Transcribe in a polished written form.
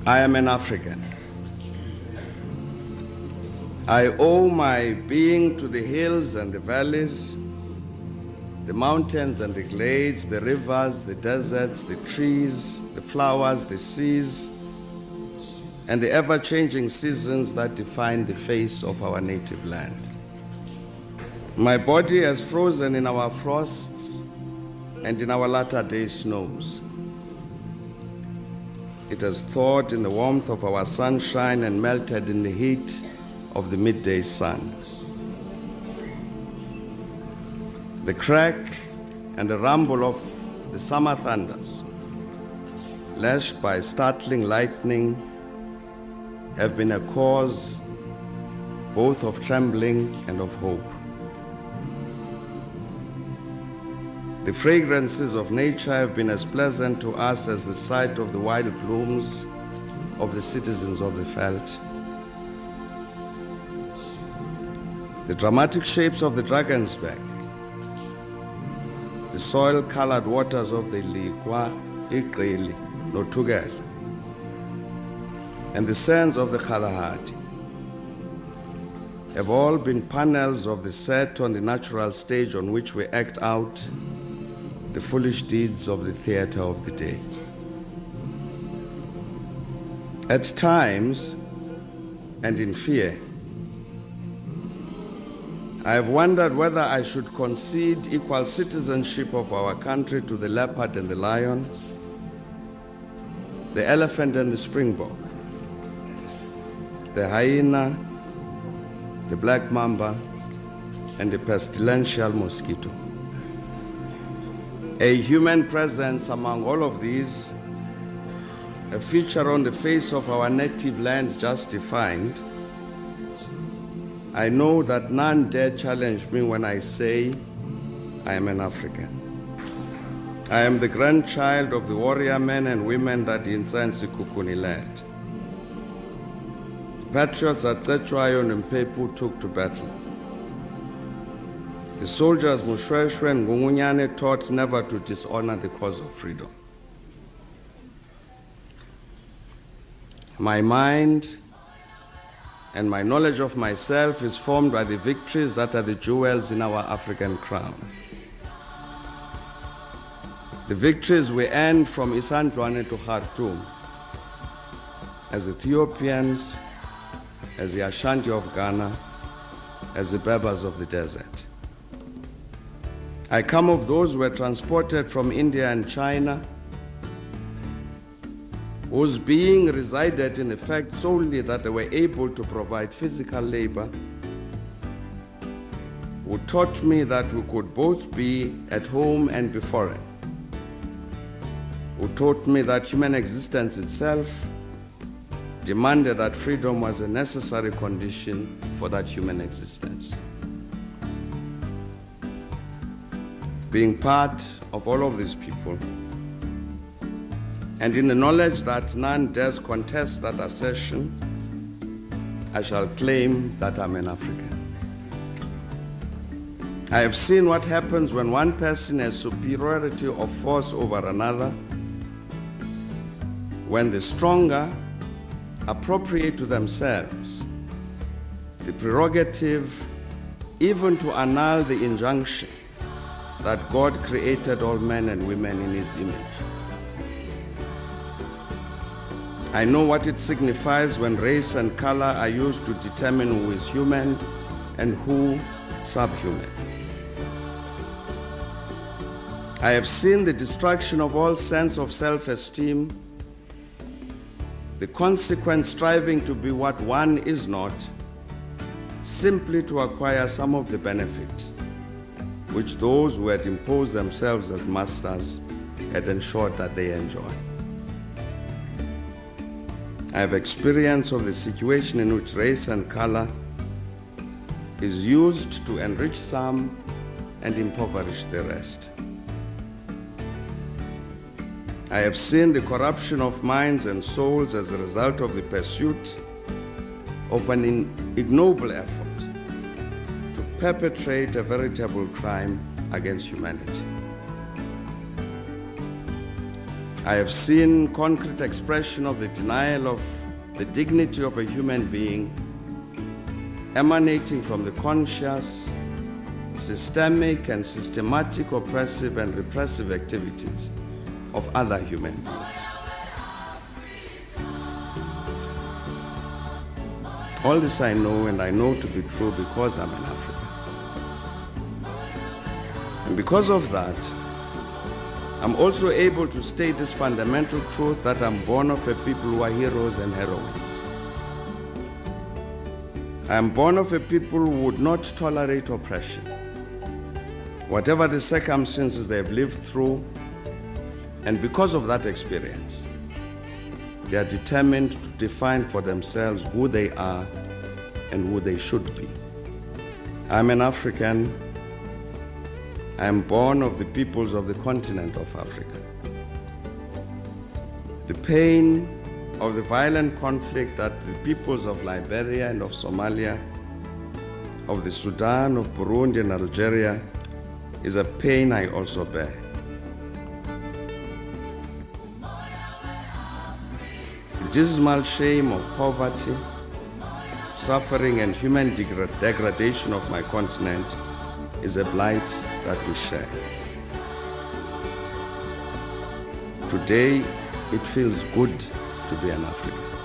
I am an African. I owe my being to the hills and the valleys, the mountains and the glades, the rivers, the deserts, the trees, the flowers, the seas, and the ever-changing seasons that define the face of our native land. My body has frozen in our frosts and in our latter-day snows. It has thawed in the warmth of our sunshine and melted in the heat of the midday sun. The crack and the rumble of the summer thunders, lashed by startling lightning, have been a cause both of trembling and of hope. The fragrances of nature have been as pleasant to us as the sight of the wild blooms of the citizens of the veldt. The dramatic shapes of the Drakensberg, the soil-colored waters of the Likwa, Iqeli, Notugel, and the sands of the Kalahari have all been panels of the set on the natural stage on which we act out the foolish deeds of the theater of the day. At times, and in fear, I have wondered whether I should concede equal citizenship of our country to the leopard and the lion, the elephant and the springbok, the hyena, the black mamba, and the pestilential mosquito. A human presence among all of these, a feature on the face of our native land just defined. I know that none dare challenge me when I say I am an African. I am the grandchild of the warrior men and women that Inzansi Kukuni led. Patriots that Tetshwayo and Mpepu took to battle. The soldiers Mushweshwe and Ngungunyane taught never to dishonor the cause of freedom. My mind and my knowledge of myself is formed by the victories that are the jewels in our African crown. The victories we earned from Isandlwane to Khartoum, as Ethiopians, as the Ashanti of Ghana, as the Berbers of the desert. I come of those who were transported from India and China, whose being resided in the fact solely that they were able to provide physical labor, who taught me that we could both be at home and be foreign, who taught me that human existence itself demanded that freedom was a necessary condition for that human existence. Being part of all of these people, and in the knowledge that none dares contest that assertion, I shall claim that I'm an African. I have seen what happens when one person has superiority of force over another, when the stronger appropriate to themselves the prerogative even to annul the injunction that God created all men and women in His image. I know what it signifies when race and color are used to determine who is human and who subhuman. I have seen the destruction of all sense of self-esteem, the consequent striving to be what one is not, simply to acquire some of the benefit which those who had imposed themselves as masters had ensured that they enjoy. I have experience of the situation in which race and color is used to enrich some and impoverish the rest. I have seen the corruption of minds and souls as a result of the pursuit of an ignoble effort to perpetrate a veritable crime against humanity. I have seen concrete expression of the denial of the dignity of a human being emanating from the conscious, systemic and systematic oppressive and repressive activities of other human beings. All this I know, and I know to be true because I'm an African. And because of that, I'm also able to state this fundamental truth that I'm born of a people who are heroes and heroines. I am born of a people who would not tolerate oppression. Whatever the circumstances they have lived through, and because of that experience, they are determined to define for themselves who they are and who they should be. I'm an African. I am born of the peoples of the continent of Africa. The pain of the violent conflict that the peoples of Liberia and of Somalia, of the Sudan, of Burundi and Algeria is a pain I also bear. The dismal shame of poverty, suffering and human degradation of my continent is a blight that we share. Today, it feels good to be an African.